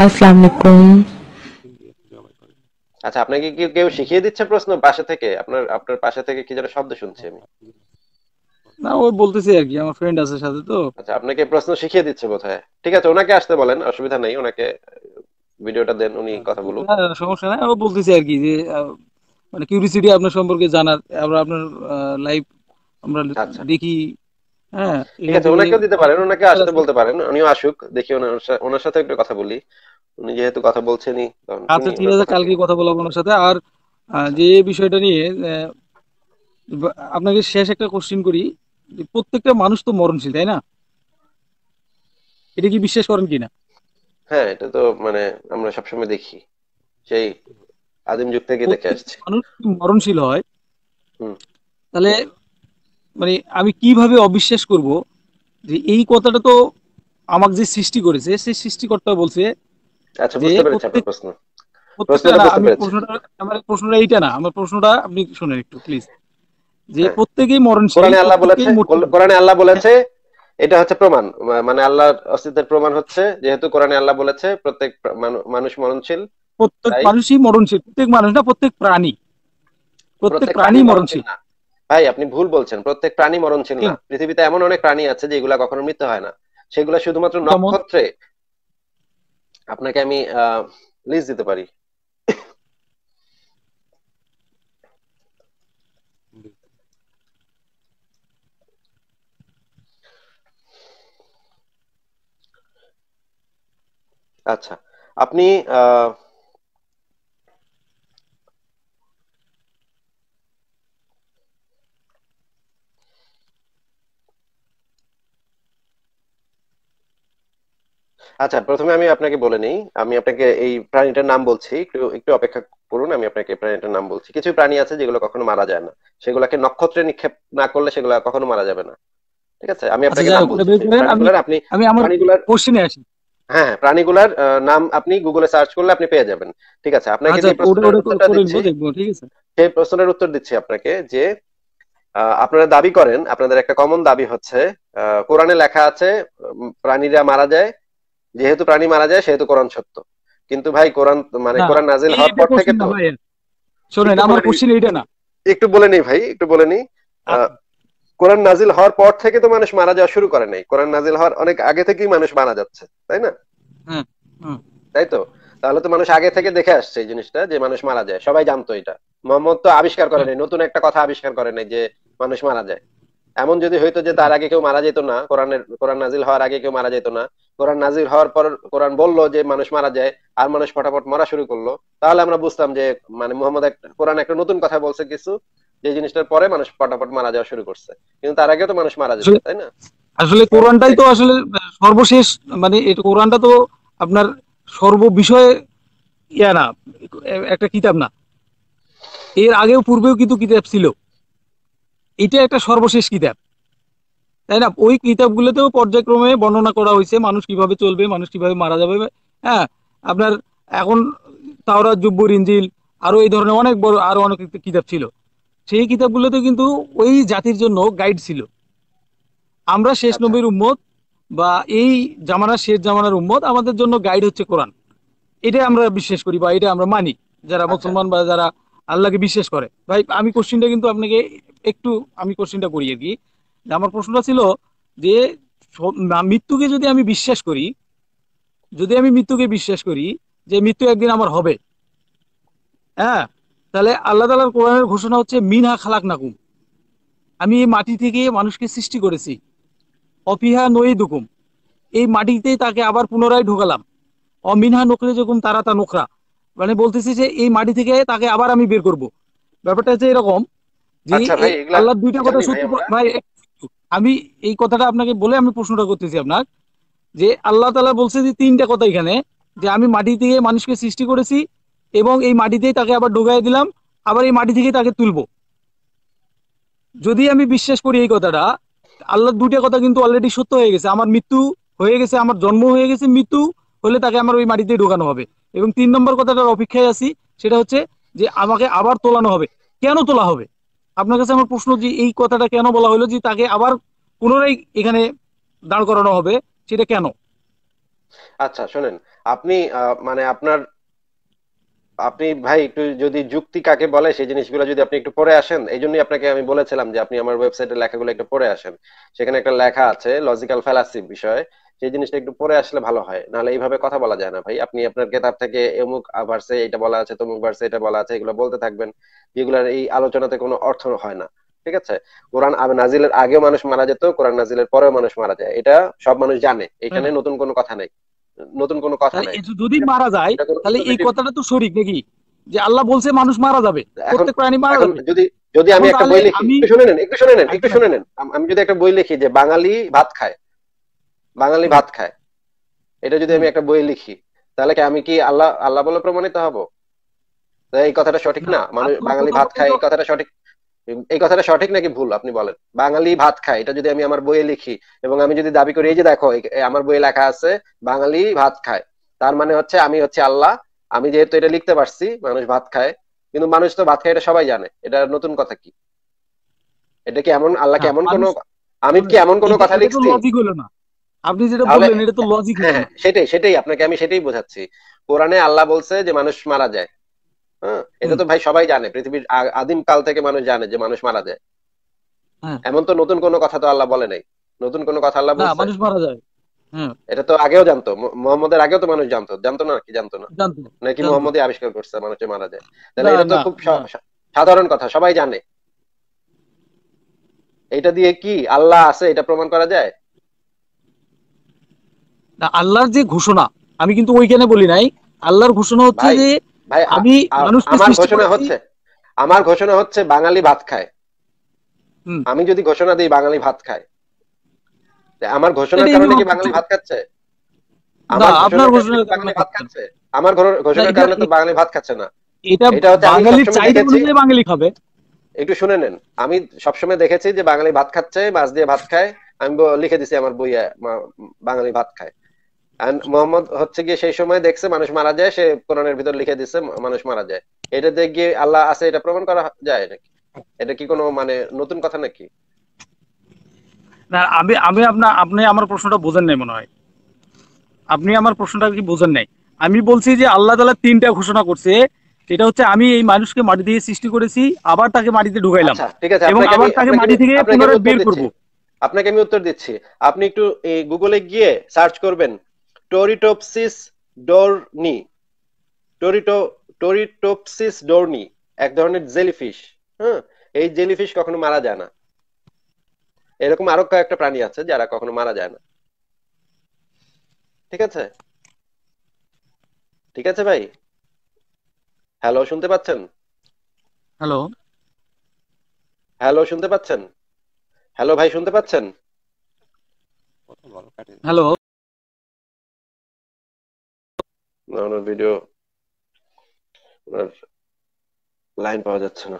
আসসালামু আলাইকুম। আচ্ছা, আপনাকে কি কেউ শিখিয়ে দিচ্ছে প্রশ্ন পাশে থেকে? আপনার আপনার পাশে থেকে কি যেন শব্দ শুনছি আমি। না, ওই বলতেছে আর কি, আমার ফ্রেন্ড আছে সাথে তো। আচ্ছা, আপনাকে প্রশ্ন শিখিয়ে দিচ্ছে বোধহয়। ঠিক আছে, ওনাকে আসতে বলেন, অসুবিধা নেই। ওনাকে ভিডিওটা দেন, উনি কথা বলুক। না, সমস্যা নাই, ও বলতেছে আর কি যে মানে কিউরিসিটি আপনার সম্পর্কে জানার, আমরা আপনার লাইভ আমরা আচ্ছা, দেখি। হ্যাঁ, ঠিক এখান আছে, থেকে ওনাকেও দিতে অনেক পারেন, কিছু ওনাকে শেখার আসতে আছে। বলতে পারেন, উনিও আসুক, দেখি ওনার সাথে একটু কথা বলি। উনি যেহেতু কথা বলছেনই, তখন আচ্ছা, শুনি ঠিক ওনার আছে, কথা কি। কালকে কথা বলবো ওনার সাথে। আর আচ্ছা, যে বিষয়টা নিয়ে আপনাকে শেষ একটা কোশ্চিন করি, যে প্রত্যেকটা মানুষ তো মরণশীল, তাই না? এটা কি বিশ্বাস করেন কিনা? হ্যাঁ, এটা তো মানে আমরা সবসময় দেখি, সেই আদিম যুগ থেকে দেখে প্রত্যেকটা আসছি। মানুষ যদি মরণশীল হয়, হুম। তাহলে মানে আমি কিভাবে অবিশ্বাস করব যে এই কথাটা তো আমাকে যে সৃষ্টি করেছে সেই সৃষ্টিকর্তা বলছে আচ্ছা, যে বুঝতে পেরেছি আপনার প্রত্যেক প্রশ্ন। প্রত্যেকটা প্রশ্নটা না, বুঝতে আমি পেরেছি। প্রশ্নটা, আমার প্রশ্নটা এইটা না, আমার প্রশ্নটা আপনি শুনেন একটু প্লিজ। যে হ্যাঁ, প্রত্যেকেই মরণশীল, কোরআনে আল্লাহ বলেছে, প্রত্যেককেই মরতে হবে। কোরআনে আল্লাহ হ্যাঁ, বলেছে, এটা হচ্ছে প্রমাণ। মানে আল্লাহর অস্তিত্বের প্রমাণ হচ্ছে, যেহেতু কোরআনে আল্লাহ বলেছে প্রত্যেক মানুষ মরণশীল, প্রত্যেক তাই মানুষই মরণশীল, প্রত্যেক মানুষ না, প্রত্যেক প্রাণী, প্রত্যেক প্রত্যেক প্রাণী প্রাণী মরণশীল মরণশীল। না। ভাই, আপনি ভুল বলছেন, প্রত্যেক প্রাণী মরণশীল না। কেন? পৃথিবীতে এমন অনেক প্রাণী আছে যেগুলা কখনো মৃত্যু হয় না, সেগুলা শুধুমাত্র যেমন? নক্ষত্রে। আপনাকে আমি লিস্ট দিতে পারি। আচ্ছা, আপনি আহ আচ্ছা, প্রথমে আমি আপনাকে বলে নিই, আমি আপনাকে এই প্রাণীটার নাম বলছি, একটু একটু অপেক্ষা করুন। আমি আপনাকে প্রাণীটার নাম বলছি। কিছু প্রাণী আছে যেগুলো কখনো মারা যায় না, সেগুলোকে নক্ষত্রে নিক্ষেপ না করলে সেগুলো কখনো মারা যাবে না। ঠিক আছে, আমি আচ্ছা, আপনাকে যাই নাম হোক, ওটা বলছি বের সেই করেন। আমি প্রাণীগুলোর। আপনি আমি আমার প্রাণীগুলার, কোশ্চেনে আসি। হ্যাঁ হ্যাঁ, প্রাণীগুলার নাম আপনি গুগলে সার্চ করলে আপনি পেয়ে যাবেন। ঠিক আছে, আপনাকে আচ্ছা, যে ওটা প্রশ্নের ওটা উত্তরটা করে দিচ্ছি, নিবো, দেখবো, ঠিক আছে। সেই প্রশ্নের উত্তর দিচ্ছি আপনাকে যে আপনারা দাবি করেন, আপনাদের একটা কমন দাবি হচ্ছে, কোরআনে লেখা আছে প্রাণীরা মারা যায়, যেহেতু প্রাণী মারা যায় সেহেতু কোরআন সত্য। কিন্তু ভাই, কোরআন মানে না, কোরআন নাজিল হওয়ার এটা পর থেকে কোশ্চেন না তো, ভাই। শোনেন, একটু আমার বলে নিই, কোশ্চেন এইটা না। একটু বলে নিই ভাই, একটু বলে নিই। আহ, আচ্ছা। কোরআন নাজিল হওয়ার পর থেকে তো মানুষ মারা যাওয়া শুরু করে নাই, কোরআন নাজিল হওয়ার অনেক আগে থেকেই মানুষ মারা যাচ্ছে, তাই না? হ্যাঁ। হুম। তাই তো। তাহলে তো মানুষ আগে থেকে দেখে আসছে এই জিনিসটা, যে মানুষ মারা যায়, সবাই জানতো এটা। মোহাম্মদ তো আবিষ্কার করে হুম। নাই, নতুন একটা কথা আবিষ্কার করে নাই যে মানুষ মারা যায়। এমন যদি হইতো যে তার আগে কেউ মারা যেত না, কোরআন নাজিল হওয়ার আগে কেউ মারা যেত না, কোরআন নাজিল হওয়ার পর কোরআন বললো যে মানুষ মারা যায়, আর মানুষ ফটাফট মরা শুরু করলো, তাহলে আমরা বুঝতাম যে মানে মোহাম্মদ কোরআন একটা নতুন কথা বলছে কিছু, যে জিনিসটার পরে মানুষ ফটাফট মারা যাওয়া শুরু করছে। কিন্তু তার আগে তো মানুষ মারা যেত, আসলে তাই না? আসলে কোরআনটাই তো আসলে সর্বশেষ, মানে এটা কোরআনটা তো আপনার সর্ব বিষয়ে ইয়া না, একটা কিতাব না। এর আগেও পূর্বেও কিন্তু কিতাব ছিল, এটা একটা সর্বশেষ কিতাব, তাই না? ওই কিতাবগুলোতেও পর্যায়ক্রমে বর্ণনা করা হয়েছে মানুষ কিভাবে চলবে, মানুষ কিভাবে মারা যাবে। হ্যাঁ, আপনার এখন তাওরাত, জব্বুর, ইনজিল, আরো এই ধরনের অনেক বড় আরো অনেক কিতাব ছিল। সেই কিতাবগুলোতে কিন্তু ওই জাতির জন্য গাইড ছিল। আমরা শেষ আচ্ছা, নবীর উম্মত, বা এই জামানার শেষ জামানার উম্মত, আমাদের জন্য গাইড হচ্ছে কোরআন। এটা আমরা বিশ্বাস করি বা এটা আমরা মানি, যারা আচ্ছা, মুসলমান বা যারা আল্লাহকে বিশ্বাস করে। ভাই, আমি কোশ্চিনটা কিন্তু আপনাকে একটু, আমি কোশ্চিনটা করি আর কি। যে আমার প্রশ্নটা ছিল যে মৃত্যুকে যদি আমি বিশ্বাস করি, যদি আমি মৃত্যুকে বিশ্বাস করি যে মৃত্যু একদিন আমার হবে, হ্যাঁ, তাহলে আল্লাহ তাআলার কোরআনের ঘোষণা হচ্ছে মিনহা খালাকনাকুম, আমি এই মাটি থেকে মানুষকে সৃষ্টি করেছি, অফিহা নুইদুকুম, এই মাটিতেই তাকে আবার পুনরায় ঢোকালাম, অমিনহা নকরে যখন তারা তা নোকরা, মানে বলতেছি যে এই মাটি থেকে তাকে আবার আমি বের করব। ব্যাপারটা হচ্ছে এরকম যে আচ্ছা ভাই, এই এগুলা আল্লাহর দুইটা কথা জানি ভাই সত্য আমরা। ভাই। আমি এই কথাটা আপনাকে বলে আমি প্রশ্নটা করতেছি আপনার, যে আল্লাহ তাআলা বলছে যে তিনটা কথা এখানে, যে আমি মাটি থেকে মানুষকে সৃষ্টি করেছি এবং এই মাটিতেই তাকে আবার ঢোকাই দিলাম, আবার এই মাটি থেকে তাকে তুলবো। যদি আমি বিশ্বাস করি এই কথাটা, আল্লাহর দুইটা কথা কিন্তু অলরেডি সত্য হয়ে গেছে, আমার মৃত্যু হয়ে গেছে, আমার জন্ম হয়ে গেছে, মৃত্যু হলে তাকে আমার ওই মাটিতে ঢোকানো হবে। এবং তিন নম্বর কথাটার অপেক্ষায় আছি, সেটা হচ্ছে যে আমাকে আবার তোলানো হবে। কেন তোলা হবে? আপনার কাছে আমার প্রশ্ন, যে এই কথাটা কেন বলা হলো যে তাকে আবার পুনরায় এখানে দাঁড় করানো হবে, সেটা কেন? আচ্ছা শোনেন, আপনি মানে আপনি ভাই একটু যদি যুক্তি কাকে বলে সেই জিনিসগুলো যদি আপনি একটু পড়ে আসেন, এই জন্যই আপনাকে আমি বলেছিলাম যে আপনি আমার ওয়েবসাইটের লেখাগুলো একটু পড়ে আসেন। সেখানে একটা লেখা আছে লজিক্যাল ফ্যালাসি বিষয়ে, সেই জিনিসটা একটু পড়ে আসলে ভালো হয়, নাহলে এইভাবে কথা বলা যায় না ভাই। আপনি আপনার কেতাব থেকে অমুক ভার্সে এটা বলা আছে, তমুক ভার্সে এটা বলা আছে, এগুলো বলতে থাকবেন, যেগুলোর এই আলোচনাতে কোনো অর্থ হয় না। ঠিক আছে? কোরআন নাজিলের আগেও মানুষ মারা যেত, কোরআন নাজিলের পরেও মানুষ মারা যায়, এটা সব মানুষ জানে, এখানে হ্যাঁ, নতুন কোনো কথা নেই, নতুন কোনো কথা তাহলে নাই। যদি ঠিক আছে? মারা যায়, এটা কোনো তাহলে এই ইনোভেটিভ। কথাটা তো সঠিক নাকি, যে আল্লাহ বলছে মানুষ মারা যাবে, এখন প্রত্যেক প্রাণী মারা এখন যাবে। যদি যদি আমি এখন একটা তাহলে বই লিখি, আমি একটু শুনে নেন, একটু শুনে নেন, একটু একদম শুনে একদম। নেন, আমি যদি একটা বই লিখি যে বাঙালি ভাত খায়, বাঙালি হুম, ভাত খায়, এটা যদি হুম। আমি একটা বই লিখি, তাহলে কি আমি কি আল্লাহ আল্লাহ বলে প্রমাণিত হব? তো এই কথাটা সঠিক না, না? মানুষ আপনার বাঙালি কথা ভাত মতে খায়, তো এই কথাটা সঠিক? এই কথাটা সঠিক নাকি ভুল আপনি বলেন? বাঙালি ভাত খায়, এটা যদি আমি আমার বইয়ে লিখি এবং আমি যদি দাবি করি এই যে দেখো আমার বইয়ে লেখা আছে বাঙালি ভাত খায়, তার মানে হচ্ছে আমি হচ্ছে আল্লাহ। আমি যেহেতু এটা লিখতে পারছি মানুষ ভাত খায়, কিন্তু মানুষ তো ভাত খায় এটা সবাই জানে, এটা নতুন কথা কি? এটা কি এমন, আল্লাহ কি না, এমন কোনো, মানুষ আমি কি শোনেন, এমন কোনো এটা কথা এটা তো লিখছি? লজিক হলো না। আপনি যেটা তাহলে বললেন এটা তো লজিক হ্যাঁ হলো হ্যাঁ, না। সেটাই সেটাই আপনাকে আমি সেটাই বোঝাচ্ছি। কোরআনে আল্লাহ বলছে যে মানুষ মারা যায়। হ্যাঁ, এটা হুম, তো ভাই সবাই জানে, পৃথিবীর আদিম কাল থেকে মানুষ জানে যে মানুষ মারা যায়। হ্যাঁ। এমন তো নতুন কোনো কথা তো আল্লাহ বলে নাই। নতুন কোনো কথা আল্লাহ না, বলছে? মানুষ মারা যায়। হ্যাঁ, এটা তো আগেও জানতো, মোহাম্মদের আগেও তো মানুষ জানতো, জানতো না কি জানতো না? জানতো, নাকি জানতো। মোহাম্মদই আবিষ্কার করছে মানুষে মারা যায়? তাহলে না, এটা তো না, খুব না, সাধারণ কথা, সবাই জানে। এটা দিয়ে কি আল্লাহ আছে এটা প্রমাণ করা যায়? না, আল্লাহর যে ঘোষণা, আমি কিন্তু ওইখানে বলি নাই। আল্লাহর ঘোষণা হচ্ছে ভাই যে ভাই আমি মানুষকে আমার সৃষ্টি ঘোষণা করেছি। হচ্ছে, আমার ঘোষণা হচ্ছে বাঙালি ভাত খায়। হুম, আমি যদি ঘোষণা দিই বাঙালি ভাত খায়, তা আমার ঘোষণার এটাই কারণে প্রমাণ কি বাঙালি করছে। ভাত খাচ্ছে? না, আমার আপনার ঘোষণার কারণে কি ঘোষণার কারণে বাঙালি ভাত খাচ্ছে না। খাচ্ছে? আমার না, ঘোষণার এটা কারণে তো বাঙালি ভাত খাচ্ছে না। এটা এটা হচ্ছে আমি বাঙালির সবসময় চাহিদা দেখেছি, অনুযায়ী বাঙালি খাবে। একটু শুনে নেন, আমি সবসময় দেখেছি যে বাঙালি ভাত খাচ্ছে, মাছ দিয়ে ভাত খায়। আমি লিখে দিছি আমার বইয়ে বাঙালি ভাত খায়। আর মোহাম্মদ হচ্ছে গিয়ে সেই সময় দেখছে মানুষ মারা যায়, সে কোরআনের ভিতর লিখে দিচ্ছে মানুষ মারা যায়। এটা দিয়ে গিয়ে আল্লাহ আছে এটা প্রমাণ করা যায় নাকি? এটা কি কোনো মানে নতুন কথা নাকি? না, আমি আমি আপনি আমার প্রশ্নটা বোঝেন নাই মনে হয়। আপনি আমার প্রশ্নটা কি বোঝেন নাই? আমি বলছি যে আল্লাহ তাআলা তিনটা ঘোষণা করছে। এটা হচ্ছে আমি এই মানুষকে মাটি দিয়ে সৃষ্টি করেছি, আবার তাকে মাটিতে ঢুকাইলাম, আচ্ছা ঠিক আছে, এবং আবার তাকে মাটি থেকে আপনাকে আমি পুনরায় উত্তর বের করব। দিচ্ছি, আপনাকে আমি উত্তর দিচ্ছি। আপনি একটু এই গুগলে গিয়ে সার্চ করবেন টোরিটোপসিস ডোরনি, টোরিটো টোরিটোপসিস ডোরনি, এক ধরনের জেলিফিশ। হ্যাঁ, এই জেলিফিশ কখনো মারা যায় না। এরকম আরো কয়েকটা প্রাণী আছে যারা কখনো মারা যায় না। ঠিক আছে? ঠিক আছে ভাই? হ্যালো, শুনতে পাচ্ছেন? হ্যালো, হ্যালো, শুনতে পাচ্ছেন? হ্যালো ভাই, শুনতে পাচ্ছেন? হ্যালো। না, ওনার ভিডিও, ওনার লাইন পাওয়া যাচ্ছে না।